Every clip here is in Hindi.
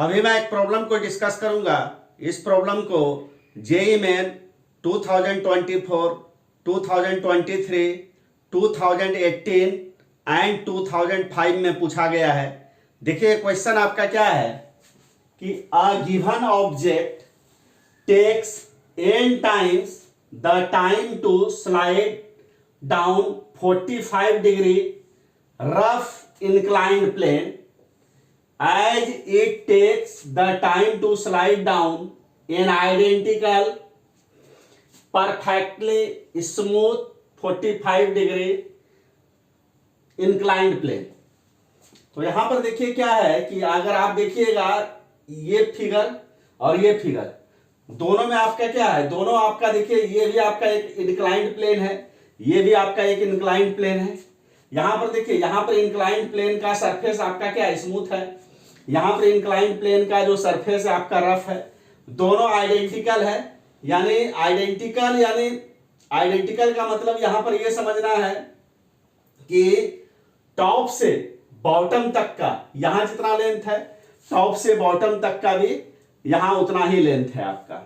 अभी मैं एक प्रॉब्लम को डिस्कस करूंगा। इस प्रॉब्लम को जेईई मेन 2024, 2023, 2018 एंड 2005 में पूछा गया है। देखिए क्वेश्चन आपका क्या है कि a given object takes n times the time to slide down 45 degree rough inclined plane as it takes the time to slide down an identical perfectly smooth 45 degree inclined plane. तो यहां पर देखिए क्या है कि अगर आप देखिएगा ये फिगर और ये फिगर दोनों में आपका क्या है, दोनों आपका देखिए ये भी आपका एक इंक्लाइंड प्लेन है, ये भी आपका एक इंक्लाइंड प्लेन है। यहां पर देखिए यहां पर इंक्लाइंड प्लेन का सरफेस आपका क्या स्मूथ है, यहां पर इंक्लाइंड प्लेन का जो सरफेस है आपका रफ है। दोनों आइडेंटिकल है, यानी आइडेंटिकल का मतलब यहां पर यह समझना है कि टॉप से बॉटम तक का यहां जितना लेंथ है, टॉप से बॉटम तक का भी यहां उतना ही लेंथ है आपका,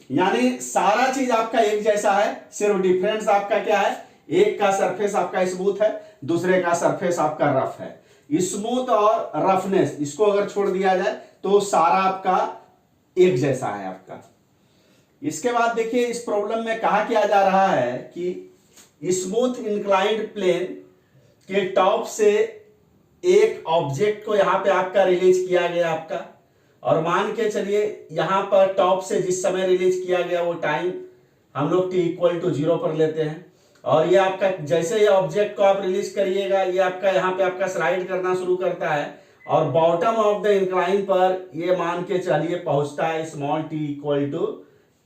यानी सारा चीज आपका एक जैसा है। सिर्फ डिफरेंस आपका क्या है, एक का सरफेस आपका स्मूथ है, दूसरे का सरफेस आपका रफ है। स्मूथ और रफनेस इसको अगर छोड़ दिया जाए तो सारा आपका एक जैसा है आपका। इसके बाद देखिए इस प्रॉब्लम में कहा क्या जा रहा है कि स्मूथ इंक्लाइंड प्लेन के टॉप से एक ऑब्जेक्ट को यहां पे आपका रिलीज किया गया आपका, और मान के चलिए यहां पर टॉप से जिस समय रिलीज किया गया वो टाइम हम लोग t=0 पर लेते हैं, और ये आपका जैसे ये ऑब्जेक्ट को आप रिलीज करिएगा ये आपका यहाँ पे आपका स्लाइड करना शुरू करता है, और बॉटम ऑफ द इंक्लाइन पर ये मान के चलिए पहुंचता है स्मॉल t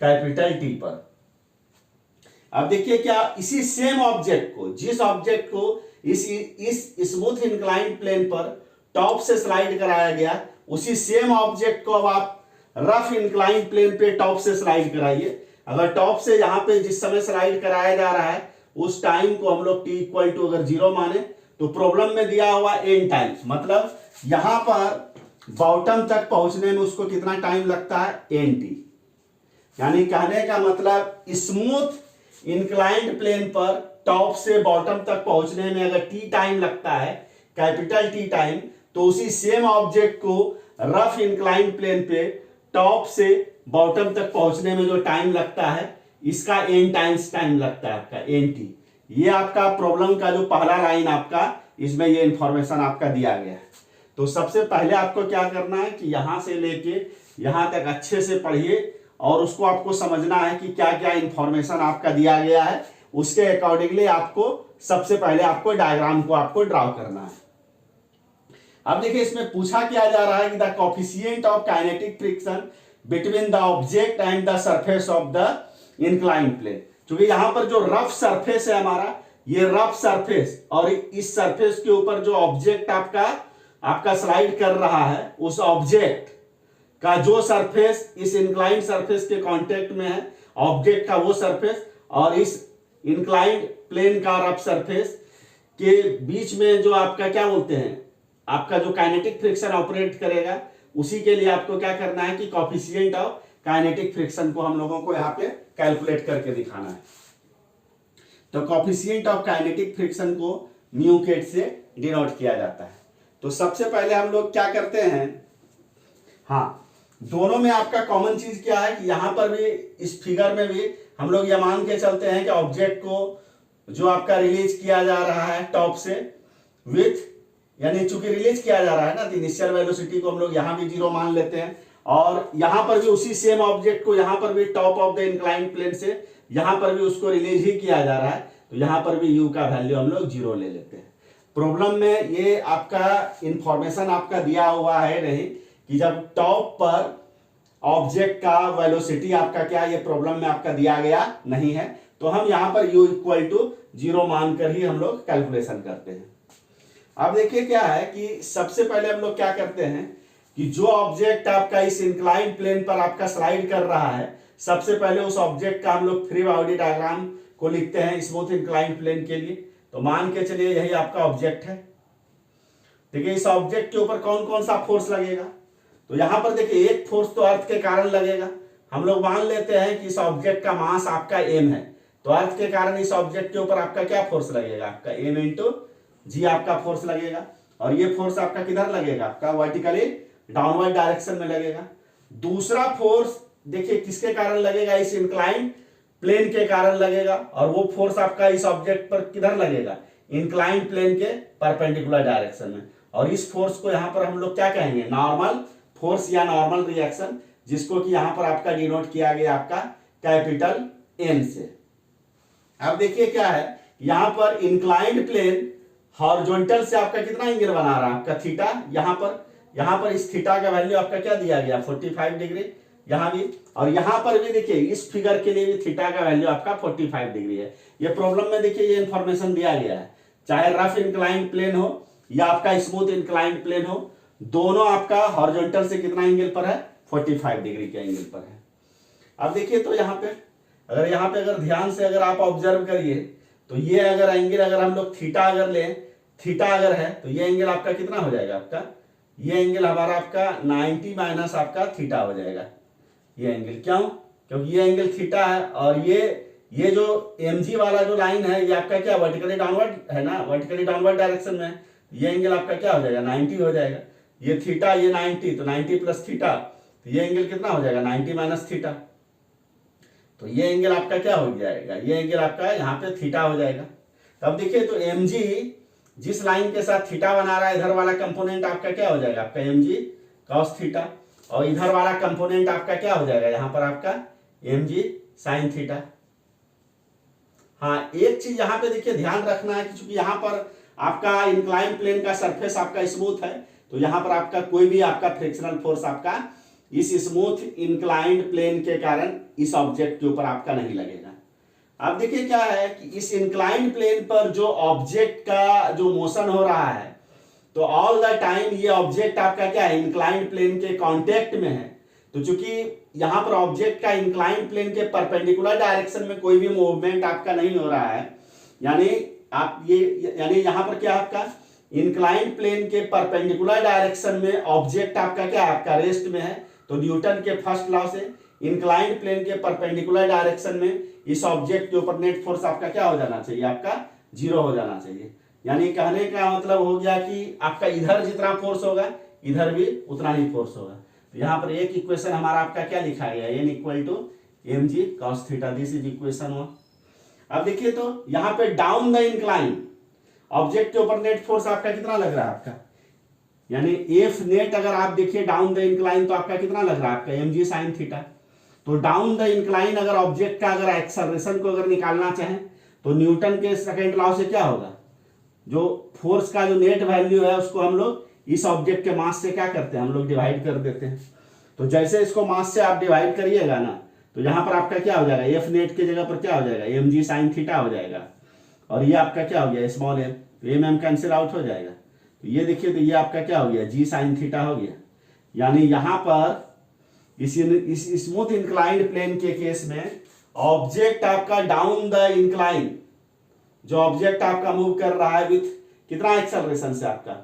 कैपिटल T पर। अब देखिए क्या इसी सेम ऑब्जेक्ट को, जिस ऑब्जेक्ट को इस स्मूथ इंक्लाइंड प्लेन पर टॉप से स्लाइड कराया गया, उसी सेम ऑब्जेक्ट को अब आप रफ इंक्लाइंड प्लेन पे टॉप से स्लाइड कराइए। अगर टॉप से यहाँ पे जिस समय स्लाइड कराया जा रहा है उस टाइम को हम लोग t=अगर 0 माने तो प्रॉब्लम में दिया हुआ n टाइम्स, मतलब यहां पर बॉटम तक पहुंचने में उसको कितना टाइम लगता है, nt। यानी कहने का मतलब स्मूथ इंक्लाइंड प्लेन पर टॉप से बॉटम तक पहुंचने में अगर t टाइम लगता है, कैपिटल T टाइम, तो उसी सेम ऑब्जेक्ट को रफ इंक्लाइंड प्लेन पे टॉप से बॉटम तक पहुंचने में जो टाइम लगता है इसका n टाइम्स टाइम लगता है आपका nt। ये आपका प्रॉब्लम का जो पहला लाइन आपका इसमें ये इंफॉर्मेशन आपका दिया गया है। तो सबसे पहले आपको क्या करना है कि यहां से लेके यहां तक अच्छे से पढ़िए और उसको आपको समझना है कि क्या क्या इंफॉर्मेशन आपका दिया गया है, उसके अकॉर्डिंगली आपको सबसे पहले आपको डायग्राम को आपको ड्रॉ करना है। अब देखिए इसमें पूछा क्या जा रहा है कि the coefficient of kinetic friction between the object and the surface of the inclined plane. क्योंकि यहां पर जो रफ सरफेस है हमारा, ये रफ सरफेस और इस सरफेस के ऊपर जो ऑब्जेक्ट आपका स्लाइड कर रहा है, उस ऑब्जेक्ट का जो सरफेस इस इंक्लाइंड सरफेस के कांटेक्ट में है, ऑब्जेक्ट का वो सरफेस और इस इंक्लाइंड प्लेन का रफ सरफेस के बीच में जो आपका क्या बोलते हैं, आपका जो काइनेटिक फ्रिक्शन ऑपरेट करेगा, उसी के लिए आपको क्या करना है कि कोफिशिएंट ऑफ काइनेटिक फ्रिक्शन को हम लोगों को यहाँ पे कैलकुलेट करके दिखाना है। तो कोफिशिएंट ऑफ काइनेटिक फ्रिक्शन को म्यू केट से डिनोट किया जाता है। तो सबसे पहले हम लोग क्या करते हैं, हाँ दोनों में आपका कॉमन चीज क्या है कि यहां पर भी इस फिगर में भी हम लोग ये मान के चलते हैं कि ऑब्जेक्ट को जो आपका रिलीज किया जा रहा है टॉप से विथ, यानी चूंकि रिलीज किया जा रहा है ना, तो इनिशियल वेलोसिटी को हम लोग यहां भी 0 मान लेते हैं, और यहां पर भी उसी सेम ऑब्जेक्ट को यहां पर भी top of the inclined plane से यहां पर भी उसको रिलीज ही किया जा रहा है, तो यहां पर भी u का वैल्यू हम लोग 0 ले लेते हैं। प्रॉब्लम में ये आपका इंफॉर्मेशन आपका दिया हुआ है नहीं कि जब टॉप पर ऑब्जेक्ट का वेलोसिटी आपका क्या, ये प्रॉब्लम में आपका दिया गया नहीं है, तो हम यहां पर u=0 मानकर ही हम लोग कैलकुलेशन करते हैं। अब देखिए क्या है कि सबसे पहले हम लोग क्या करते हैं कि जो ऑब्जेक्ट आपका इस इंक्लाइंड प्लेन पर आपका स्लाइड कर रहा है, सबसे पहले उस ऑब्जेक्ट का हम लोग फ्री बॉडी डायग्राम को लिखते हैं स्मूथ इंक्लाइंड प्लेन के लिए। तो मान के चलिए यही आपका ऑब्जेक्ट है। देखिए इस ऑब्जेक्ट के ऊपर कौन कौन सा फोर्स लगेगा, तो यहां पर देखिए एक फोर्स तो अर्थ के कारण लगेगा। हम लोग मान लेते हैं कि इस ऑब्जेक्ट का मास आपका m है, तो अर्थ के कारण इस ऑब्जेक्ट के ऊपर आपका क्या फोर्स लगेगा, आपका m इंटू जी आपका फोर्स लगेगा। और ये फोर्स आपका किधर लगेगा, आपका वर्टिकली डाउनवर्ड डायरेक्शन में लगेगा। दूसरा फोर्स देखिए किसके कारण लगेगा, इस इंक्लाइंड प्लेन के कारण लगेगा, और वो फोर्स आपका इस ऑब्जेक्ट पर किधर लगेगा, इंक्लाइंड प्लेन के परपेंडिकुलर डायरेक्शन में। और इस फोर्स को यहां पर हम लोग क्या कहेंगे, नॉर्मल फोर्स या नॉर्मल रिएक्शन, जिसको कि यहां पर आपका डिनोट किया गया आपका कैपिटल N से। अब देखिए क्या है, यहां पर इंक्लाइंड प्लेन हॉरिजॉन्टल से आपका कितना एंगल बना रहा है, आपका थीटा। यहां पर इस थीटा का वैल्यू आपका क्या दिया गया, 45 डिग्री यहां भी। और यहां पर भी देखिए इस फिगर के लिए भी थीटा का वैल्यू आपका 45 डिग्री है। ये प्रॉब्लम में देखिए ये इंफॉर्मेशन दिया गया है, चाहे रफ इंक्लाइंड प्लेन हो या आपका स्मूथ इंक्लाइंड प्लेन हो, दोनों आपका हॉरिजॉन्टल से कितना एंगल पर है, 45 डिग्री के एंगल पर है। अब देखिए तो यहाँ पे अगर ध्यान से अगर आप ऑब्जर्व करिए तो ये अगर एंगल अगर हम लोग थीटा अगर लें, थीटा अगर है तो ये एंगल आपका कितना हो जाएगा, आपका ये एंगल हमारा आपका 90 माइनस आपका थीटा हो जाएगा। ये एंगल क्यों, क्योंकि ये एंगल थीटा है, और ये जो mg वाला जो लाइन है ये आपका क्या वर्टिकली डाउनवर्ड है ना, वर्टिकली डाउनवर्ड डायरेक्शन में है। ये एंगल आपका क्या हो जाएगा, 90 हो जाएगा। ये थीटा ये 90, तो 90 प्लस थीटा, तो ये एंगल कितना हो जाएगा, 90 माइनस थीटा। तो ये एंगल आपका क्या हो जाएगा, ये एंगल आपका यहाँ पे थीटा हो जाएगा। अब देखिए तो mg जिस लाइन के साथ थीटा बना रहा है, इधर वाला कंपोनेंट आपका क्या हो जाएगा, आपका mg cos थीटा, और इधर वाला कंपोनेंट आपका क्या हो जाएगा, यहाँ पर आपका mg sin थीटा। हाँ, एक चीज यहाँ पे देखिए ध्यान रखना है कि चूंकि यहाँ पर आपका इंक्लाइन प्लेन का सरफेस आपका स्मूथ है, तो यहाँ पर आपका कोई भी आपका फ्रिक्शनल फोर्स आपका इस स्मूथ इंक्लाइंड प्लेन के कारण इस ऑब्जेक्ट के ऊपर आपका नहीं लगेगा। अब देखिए क्या है कि इस इंक्लाइंड प्लेन पर जो ऑब्जेक्ट का जो मोशन हो रहा है, तो ऑल द टाइम ये ऑब्जेक्ट आपका क्या है, इंक्लाइंड प्लेन के कांटेक्ट में है। तो चूंकि यहां पर ऑब्जेक्ट का इंक्लाइंड प्लेन के परपेंडिकुलर डायरेक्शन में कोई भी मूवमेंट आपका नहीं हो रहा है, यानी यहां पर क्या आपका इंक्लाइंड प्लेन के परपेंडिकुलर डायरेक्शन में ऑब्जेक्ट आपका क्या आपका रेस्ट में है। तो न्यूटन के फर्स्ट लॉ से इंक्लाइंड प्लेन के परपेंडिकुलर डायरेक्शन में इस ऑब्जेक्ट के ऊपर नेट फोर्स आपका क्या हो जाना चाहिए, आपका 0 हो जाना चाहिए। यानी कहने का मतलब हो गया कि आपका इधर जितना फोर्स होगा इधर भी उतना ही फोर्स होगा। तो यहाँ पर एक इक्वेशन हमारा आपका क्या लिखा गया, n equal to mg cos theta, this is equation 1। अब देखिए तो यहाँ पे डाउन द इंक्लाइन ऑब्जेक्ट के ऊपर नेट फोर्स आपका कितना लग रहा है, आपका यानी एफ नेट अगर आप देखिए डाउन द इंक्लाइन तो आपका कितना लग रहा है, आपका mg sin थीटा। तो डाउन द इंक्लाइन अगर ऑब्जेक्ट का अगर एक्सेलरेशन को अगर निकालना चाहें तो न्यूटन के सेकंड लॉ से क्या होगा, जो फोर्स का जो नेट वैल्यू है उसको हम लोग इस ऑब्जेक्ट के मास से क्या करते हैं, हम लोग डिवाइड कर देते हैं। तो जैसे इसको मास से आप डिवाइड करिएगा ना, तो यहाँ पर आपका क्या हो जाएगा, एफ नेट की जगह पर क्या हो जाएगा, mg sin थीटा हो जाएगा। और ये आपका क्या हो गया, स्मॉल m, तो m कैंसिल आउट हो जाएगा। तो ये देखिए तो ये आपका क्या हो गया, g sin थीटा हो गया। यानी यहाँ पर इस स्मूथ इंक्लाइंड प्लेन के केस में ऑब्जेक्ट आपका डाउन द इंक्लाइन, जो ऑब्जेक्ट आपका मूव कर रहा है विथ कितना एक्सेलरेशन से, आपका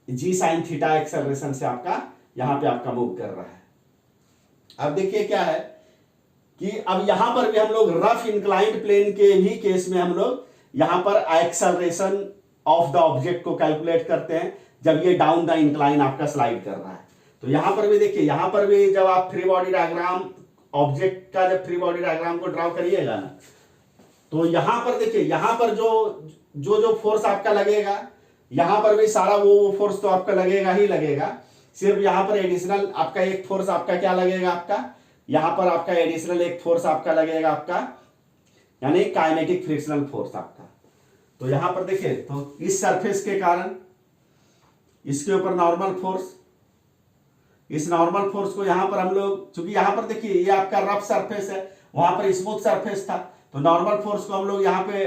g sin थीटा एक्सेलरेशन से आपका यहां पे आपका मूव कर रहा है। अब देखिए क्या है कि अब यहां पर भी हम लोग रफ इंक्लाइंड प्लेन के भी केस में हम लोग यहां पर एक्सेलरेशन ऑफ द ऑब्जेक्ट को कैलकुलेट करते हैं जब ये डाउन द इंक्लाइन आपका स्लाइड कर रहा है। तो यहां पर भी देखिए, यहां पर भी जब आप फ्री बॉडी डायग्राम ऑब्जेक्ट का जब फ्री बॉडी डायग्राम को ड्रॉ करिएगा ना, तो यहां पर देखिए, यहां पर जो फोर्स आपका लगेगा, यहां पर भी सारा वो फोर्स तो आपका लगेगा ही लगेगा। सिर्फ यहां पर एडिशनल आपका एक फोर्स आपका क्या लगेगा, आपका यहां पर आपका एडिशनल एक फोर्स आपका लगेगा, आपका यानी काइनेटिक फ्रिक्शनल फोर्स आपका। तो यहां पर देखिए तो इस सरफेस के कारण इसके ऊपर नॉर्मल फोर्स, इस नॉर्मल फोर्स को यहां पर हम लोग, चूंकि यहां पर देखिए ये आपका रफ सरफेस है, वहां पर स्मूथ सरफेस था, तो नॉर्मल फोर्स को हम लोग यहाँ पे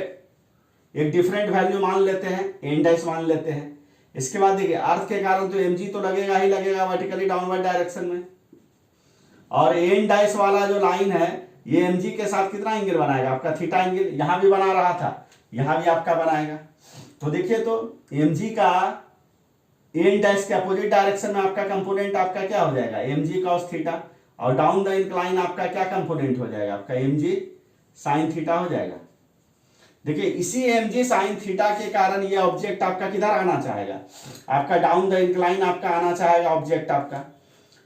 एक डिफरेंट वैल्यू मान लेते हैं, n डैश मान लेते हैं। इसके बाद देखिए अर्थ के कारण तो mg तो लगेगा ही लगेगा वर्टिकली डाउनवर्ड डायरेक्शन में, और n डैश वाला जो लाइन है ये mg के साथ कितना एंगल बनाएगा, आपका थीटा एंगल, यहां भी बना रहा था, यहां भी आपका बनाएगा। तो देखिए तो mg का एन डैश के अपोजिट डायरेक्शन में आपका कंपोनेंट आपका क्या हो जाएगा, एम जी कॉस थीटा, और डाउन द इंक्लाइन आपका क्या कंपोनेंट हो जाएगा, आपका एम जी साइन थीटा हो जाएगा। देखिए इसी एम जी साइन थीटा के कारण ये ऑब्जेक्ट आपका किधर आना चाहेगा, आपका डाउन द इंक्लाइन आपका आना चाहेगा ऑब्जेक्ट आपका।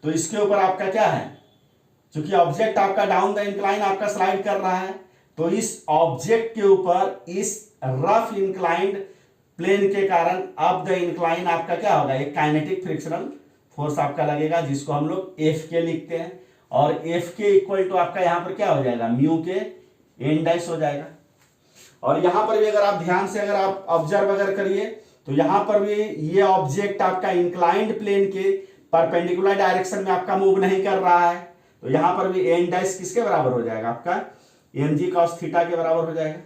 तो इसके ऊपर आपका क्या है, क्योंकि ऑब्जेक्ट आपका डाउन द इंक्लाइन आपका स्लाइड कर रहा है, तो इस ऑब्जेक्ट के ऊपर इस रफ इंक्लाइंड प्लेन के कारण अप द इंक्लाइन आपका क्या होगा, एक काइनेटिक फ्रिक्शनल फोर्स आपका लगेगा, जिसको हम लोग एफ के लिखते हैं। और एफ के इक्वल टू आपका यहां पर क्या हो जाएगा, म्यू के एन डैश हो जाएगा। और यहां पर भी अगर आप ध्यान से अगर आप ऑब्जर्व अगर करिए तो यहां पर भी ये ऑब्जेक्ट आपका इंक्लाइंड प्लेन के परपेंडिकुलर डायरेक्शन में आपका मूव नहीं कर रहा है, तो यहां पर भी एन डैश किसके बराबर हो जाएगा, आपका एम जी कॉस थीटा के बराबर हो जाएगा।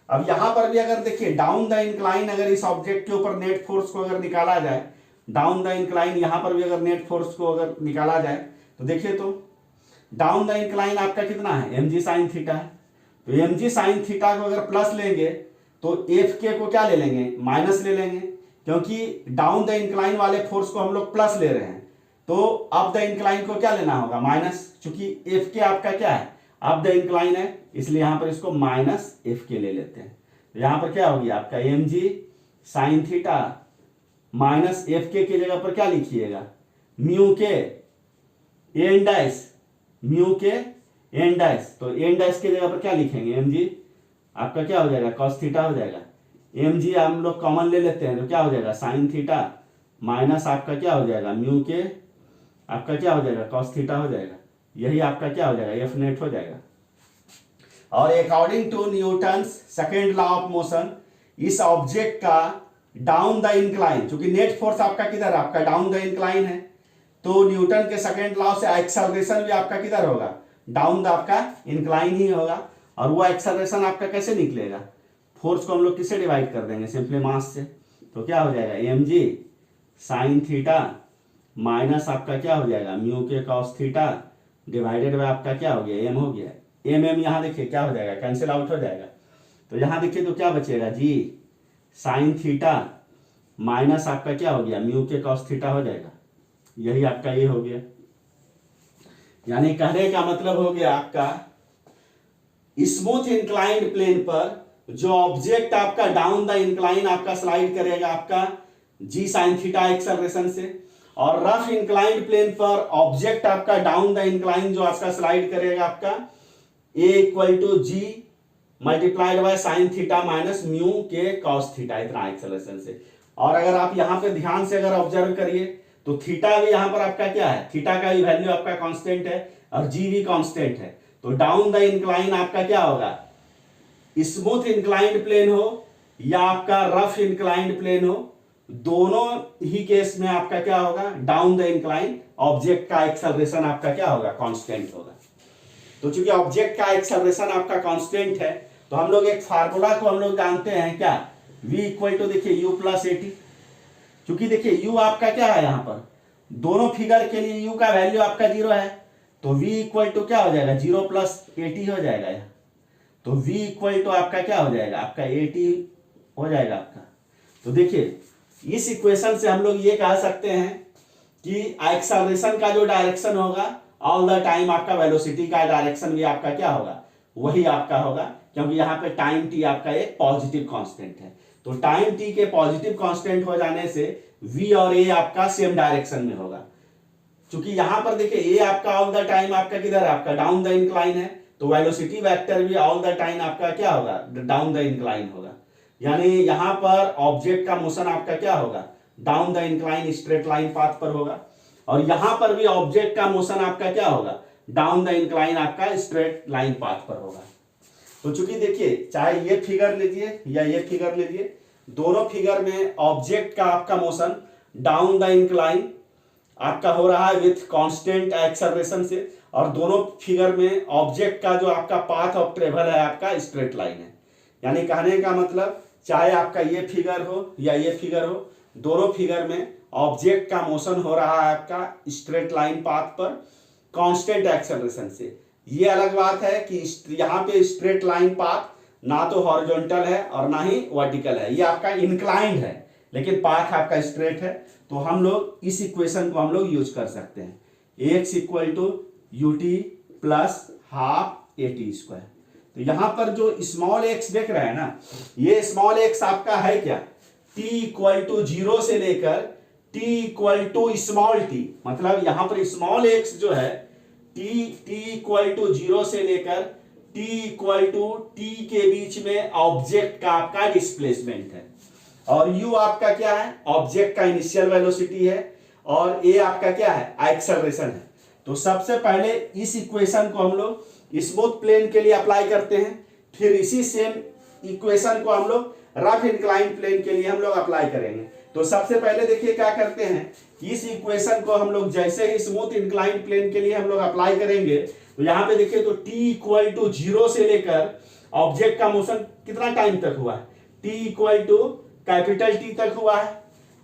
अब यहां पर भी अगर देखिए डाउन द इंक्लाइन अगर इस ऑब्जेक्ट के ऊपर नेट फोर्स को अगर निकाला जाए, डाउन द इंक्लाइन यहां पर भी अगर नेट फोर्स को अगर निकाला जाए तो देखिए तो डाउन द इंक्लाइन आपका कितना है, एम जी साइन थीटा है। तो एम जी साइन थीटा को अगर प्लस लेंगे तो एफ के को क्या ले लेंगे, माइनस ले लेंगे, क्योंकि डाउन द इंक्लाइन वाले फोर्स को हम लोग प्लस ले रहे हैं, तो अप द इंक्लाइन को क्या लेना होगा, माइनस, क्योंकि एफ के आपका क्या है, अप द इंक्लाइन है, इसलिए यहां पर इसको माइनस एफ के ले लेते हैं। तो यहां पर क्या होगी आपका M G sine theta minus F के जगह पर क्या लिखिएगा, म्यू के एन डैश, म्यू के एन डैश, तो एन डैश की जगह पर क्या लिखेंगे, एम जी आपका क्या हो जाएगा, कॉस थीटा हो जाएगा। एम जी हम लोग कॉमन ले लेते हैं तो क्या हो जाएगा, साइन थीटा माइनस आपका क्या हो जाएगा, म्यू के आपका क्या हो जाएगा, कॉस थीटा हो जाएगा। यही आपका क्या हो जाएगा, एफ नेट हो जाएगा। और according to Newton second law of motion, इस ऑब्जेक्ट का डाउन द इंक्लाइन, क्योंकि नेट फोर्स आपका किधर है, आपका डाउन द इंक्लाइन है, तो न्यूटन के सेकेंड लॉ से एक्सेलरेशन भी आपका किधर होगा, डाउन द आपका इंक्लाइन ही होगा। और वो एक्सेलरेशन आपका कैसे निकलेगा, फोर्स को हम लोग किससे डिवाइड कर देंगे, सिंपली मास से। तो क्या हो जाएगा, M G sine theta minus आपका क्या हो जाएगा, म्यू के कॉस थीटा डिवाइडेड बाय आपका क्या हो गया, एम हो गया। एम एम यहाँ देखिए क्या हो जाएगा, कैंसिल आउट हो जाएगा। तो यहाँ देखिए तो क्या बचेगा, जी साइन थीटा माइनस आपका क्या हो गया, म्यू के कॉस थीटा हो जाएगा। यही आपका ये हो गया, यानी कहने का मतलब हो गया आपका स्मूथ इंक्लाइंड प्लेन पर जो ऑब्जेक्ट आपका डाउन द इंक्लाइन आपका स्लाइड करेगा आपका जी साइन थीटा एक्सेलरेशन से, और रफ इंक्लाइंड प्लेन पर ऑब्जेक्ट आपका डाउन द इंक्लाइन जो आपका स्लाइड करेगा आपका a equal to G multiplied by sine theta minus mu के कॉस थीटा, इतना एक्सेलरेशन से। और अगर आप यहां पे ध्यान से अगर ऑब्जर्व करिए तो थीटा भी यहां पर आपका क्या है, थीटा का भी वैल्यू आपका कांस्टेंट है और जी भी कांस्टेंट है। तो डाउन द इंक्लाइन आपका क्या होगा, स्मूथ इंक्लाइंड प्लेन हो या आपका रफ इंक्लाइंड प्लेन हो, दोनों ही केस में आपका क्या होगा, डाउन द इंक्लाइन ऑब्जेक्ट का एक्सेलरेशन आपका क्या होगा, कांस्टेंट होगा। तो चूंकि ऑब्जेक्ट का एक्सेलरेशन आपका कांस्टेंट है, तो हम लोग एक फार्मूला को हम लोग जानते हैं क्या, v इक्वल टू देखिए u प्लस एटी। क्योंकि देखिए u आपका क्या है, यहां पर दोनों फिगर के लिए u का वैल्यू आपका 0 है, तो v इक्वल टू क्या हो जाएगा, 0 प्लस एटी हो जाएगा यहाँ। तो v इक्वल टू आपका क्या हो जाएगा, आपका 80 हो जाएगा आपका। तो देखिए इस इक्वेशन से हम लोग ये कह सकते हैं कि एक्सेलरेशन का जो डायरेक्शन होगा ऑल द टाइम आपका वेलोसिटी का डायरेक्शन भी आपका क्या होगा, वही आपका होगा, क्योंकि यहाँ पे टाइम टी आपका एक पॉजिटिव कांस्टेंट है। तो टाइम टी के पॉजिटिव कांस्टेंट हो जाने से v और a आपका सेम डायरेक्शन में होगा। क्योंकि यहां पर देखिए a आपका ऑल द टाइम आपका किधर है, आपका डाउन द इंक्लाइन है, तो वेलोसिटी वेक्टर भी ऑल द टाइम आपका क्या होगा, डाउन द इंक्लाइन होगा। यानी यहां पर ऑब्जेक्ट का मोशन आपका क्या होगा, down the incline straight line path पर होगा, और यहां पर भी ऑब्जेक्ट का मोशन आपका क्या होगा, डाउन द इंक्लाइन आपका स्ट्रेट लाइन पाथ पर होगा। तो चूंकि देखिए चाहे ये फिगर लीजिए या ये फिगर लीजिए, दोनों फिगर में ऑब्जेक्ट का आपका मोशन डाउन द इंक्लाइन आपका हो रहा है विथ कांस्टेंट एक्सेलरेशन से, और दोनों फिगर में ऑब्जेक्ट का जो आपका पाथ ऑफ ट्रेवल है आपका स्ट्रेट लाइन है। यानी कहने का मतलब चाहे आपका ये फिगर हो या ये फिगर हो, दोनों फिगर में ऑब्जेक्ट का मोशन हो रहा है आपका स्ट्रेट लाइन पाथ पर कांस्टेंट एक्सेलरेशन से। ये अलग बात है कि यहाँ पे स्ट्रेट लाइन पाथ ना तो हॉरिजॉन्टल है और ना ही वर्टिकल है, ये आपका इंक्लाइंड है। लेकिन पाथ आपका स्ट्रेट है, तो हम लोग इस इक्वेशन को हम लोग यूज कर सकते हैं, X equal to U T plus half A T square. तो यहां पर जो स्मॉल एक्स देख रहे हैं ना, ये स्मॉल एक्स आपका है क्या, t इक्वल टू 0 से लेकर t equal to small t, मतलब यहां पर स्मॉल x जो है t इक्वल टू 0 से लेकर t इक्वल टू t के बीच में ऑब्जेक्ट का आपका डिस्प्लेसमेंट है, और u आपका क्या है, ऑब्जेक्ट का इनिशियल वेलोसिटी है, और a आपका क्या है, एक्सेलरेशन है। तो सबसे पहले इस इक्वेशन को हम लोग स्मूथ प्लेन के लिए अप्लाई करते हैं, फिर इसी सेम इक्वेशन को हम लोग रफ इंक्लाइन प्लेन के लिए हम लोग अप्लाई करेंगे। तो सबसे पहले देखिए क्या करते हैं, इस इक्वेशन को हम लोग जैसे ही स्मूथ इंक्लाइन प्लेन के लिए हम लोग अप्लाई करेंगे, तो यहां पे देखिए तो t इक्वल टू 0 से लेकर ऑब्जेक्ट का मोशन कितना टाइम तक हुआ है, t equal to capital T तक हुआ है।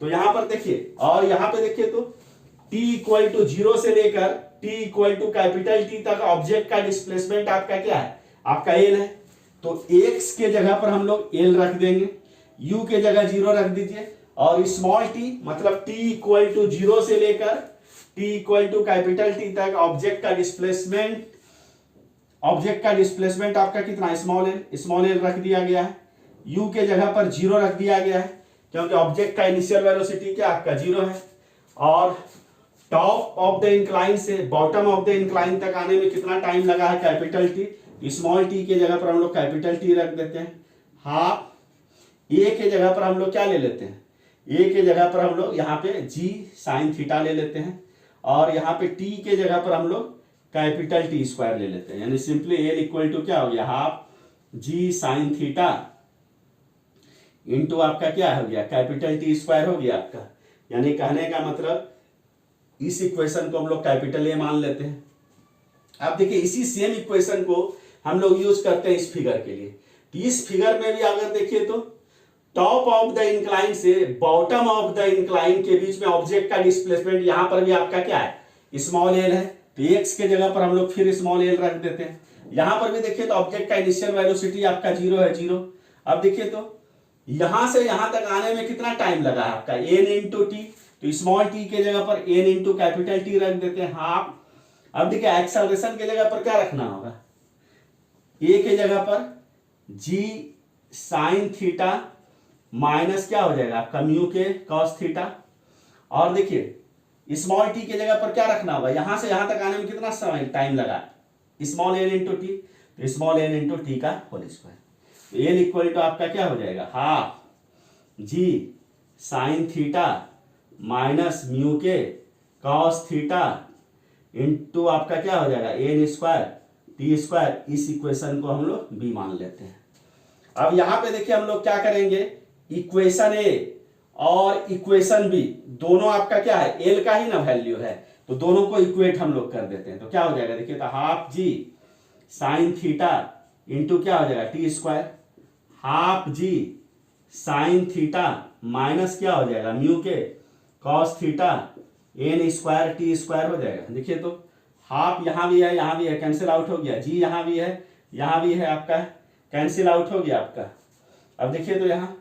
तो यहां पर देखिए, और यहां पे देखिए तो t इक्वल टू 0 से लेकर t equal to capital T तक ऑब्जेक्ट का डिस्प्लेसमेंट आपका क्या है, आपका l है। तो x के जगह पर हम लोग l रख देंगे, u के जगह 0 रख दीजिए, और स्मॉल t मतलब t इक्वल टू 0 से लेकर t equal to capital T तक ऑब्जेक्ट का डिस्प्लेसमेंट आपका कितना, स्मॉल l रख दिया गया है, u के जगह पर 0 रख दिया गया है, क्योंकि ऑब्जेक्ट का इनिशियल वेलोसिटी क्या आपका 0 है, और टॉप ऑफ द इंक्लाइन से बॉटम ऑफ द इंक्लाइन तक आने में कितना टाइम लगा है, कैपिटल T, स्मॉल t के जगह पर हम लोग कैपिटल T रख देते हैं, हाफ a के जगह पर हम लोग क्या ले लेते हैं, a के जगह पर हम लोग यहाँ पे g साइन थीटा ले लेते हैं, और यहाँ पे t के जगह पर हम लोग कैपिटल T स्क्वायर ले लेते हैं, यानी सिंपली l इक्वल टू क्या हो गया, half g sign theta into आपका क्या हो गया, कैपिटल T स्क्वायर हो गया आपका। यानी कहने का मतलब इस इक्वेशन को हम लोग कैपिटल A मान लेते हैं। अब देखिए इसी सेम इक्वेशन को हम लोग यूज करते हैं इस फिगर के लिए। तो इस फिगर में भी अगर देखिए तो टॉप ऑफ द इंक्लाइन से बॉटम ऑफ द इंक्लाइन के बीच में ऑब्जेक्ट का डिस्प्लेसमेंट यहां पर भी आपका क्या है, स्मॉल l है, तो x के जगह पर हम लोग फिर स्मॉल l रख देते हैं। यहां पर भी देखिए तो ऑब्जेक्ट का इनिशियल वेलोसिटी आपका 0 है, 0। अब देखिए तो यहां से यहां तक आने में कितना टाइम लगा है आपका, n इंटू टी, तो स्मॉल t के जगह पर n इंटू कैपिटल T रख देते हैं, हाफ। अब देखिए एक्सेलरेशन के जगह पर क्या रखना होगा, a के जगह पर g साइन थीटा माइनस क्या हो जाएगा आपका म्यू के कॉस थीटा, और देखिए स्मॉल t के जगह पर क्या रखना होगा, यहां से यहां तक आने में कितना समय टाइम लगा, स्मॉल n इंटू टी, तो स्मॉल n इंटू टी का होल स्क्वायर। तो n इक्वल टू आपका क्या हो जाएगा, half g sine theta minus mu के कॉस थीटा इंटू आपका क्या हो जाएगा n स्क्वायर टी स्क्वायर। इस इक्वेशन को हम लोग b मान लेते हैं। अब यहां पे देखिए हम लोग क्या करेंगे, इक्वेशन ए और इक्वेशन बी दोनों आपका क्या है, एल का ही ना वैल्यू है, तो दोनों को इक्वेट हम लोग कर देते हैं। तो क्या हो जाएगा देखिए, तो half g sine theta into क्या हो जाएगा t square, half g sine theta minus क्या हो जाएगा म्यू के cos theta n square t square हो जाएगा। देखिए तो हाफ यहाँ भी है, यहाँ भी है, कैंसिल आउट हो गया, जी यहाँ भी है, यहाँ भी है, आपका कैंसिल आउट हो गया आपका। अब देखिए तो यहाँ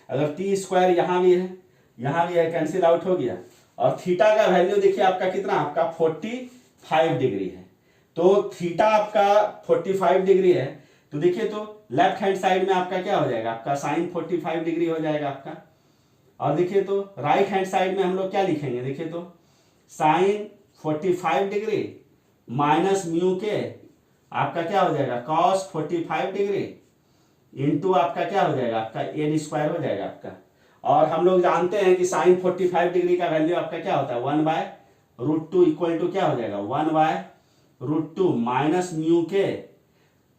अगर टी स्क्वायर यहाँ भी है, यहाँ भी है, कैंसिल आउट हो गया, और थीटा का वैल्यू देखिए आपका कितना, आपका 45 डिग्री है। तो थीटा आपका 45 डिग्री है, तो देखिए तो लेफ्ट हैंड साइड में आपका क्या हो जाएगा, आपका साइन 45 डिग्री हो जाएगा आपका। और देखिए तो राइट हैंड साइड में हम लोग क्या लिखेंगे, देखिए तो साइन 45 डिग्री माइनस म्यू के आपका क्या हो जाएगा कॉस 45 डिग्री इंटू आपका क्या हो जाएगा, आपका एन स्क्वायर हो जाएगा आपका। और हम लोग जानते हैं कि साइन 45 डिग्री का वैल्यू आपका क्या होता है, 1/√2 इक्वल टू क्या हो जाएगा 1/√2 माइनस म्यू के,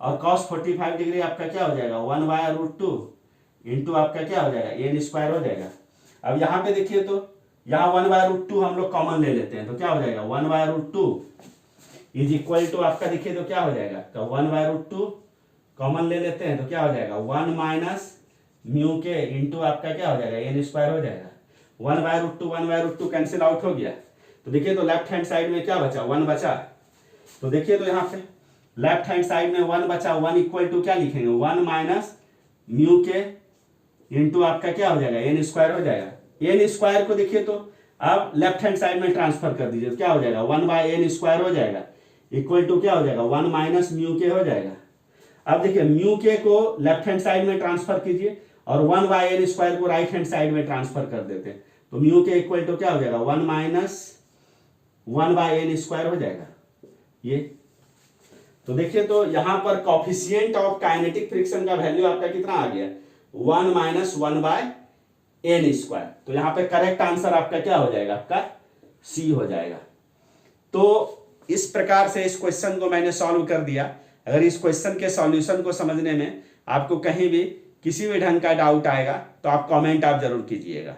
और कॉस 45 डिग्री आपका क्या हो जाएगा 1/√2 इंटू आपका क्या हो जाएगा एन स्क्वायर हो जाएगा। अब यहाँ पे देखिए तो यहाँ 1/√2 हम लोग कॉमन ले लेते हैं, तो क्या हो जाएगा 1/√2 इज इक्वल टू आपका देखिए तो क्या हो जाएगा, तो 1/√2 कॉमन ले लेते हैं, तो क्या हो जाएगा 1 माइनस म्यू के इंटू आपका क्या हो जाएगा एन स्क्वायर हो जाएगा। 1/√2 कैंसिल आउट हो गया, तो देखिए तो लेफ्ट हैंड साइड में क्या बचा 1 बचा, तो देखिए तो यहाँ पे लेफ्ट हैंड साइड में 1 बचा, 1 इक्वल टू क्या लिखेंगे 1 माइनस म्यू के इंटू आपका क्या हो जाएगा एन स्क्वायर हो जाएगा। एन स्क्वायर को देखिए तो अब लेफ्ट हैंड साइड में ट्रांसफर कर दीजिए तो क्या हो जाएगा 1/n² हो जाएगा इक्वल टू क्या हो जाएगा 1 माइनस म्यू के हो जाएगा। अब देखिए म्यू के को लेफ्ट हैंड साइड में ट्रांसफर कीजिए और 1/n² को राइट हैंड साइड में ट्रांसफर कर देते हैं तो म्यू के इक्वल टू क्या हो जाएगा 1 माइनस 1/n² हो जाएगा ये। तो देखिए तो यहां पर कॉफिशिएंट ऑफ काइनेटिक फ्रिक्शन का वैल्यू आपका कितना आ गया 1 माइनस 1/n²। तो यहां पे करेक्ट आंसर आपका क्या हो जाएगा आपका सी हो जाएगा। तो इस प्रकार से इस क्वेश्चन को मैंने सॉल्व कर दिया। अगर इस क्वेश्चन के सॉल्यूशन को समझने में आपको कहीं भी किसी भी ढंग का डाउट आएगा तो आप कमेंट आप जरूर कीजिएगा।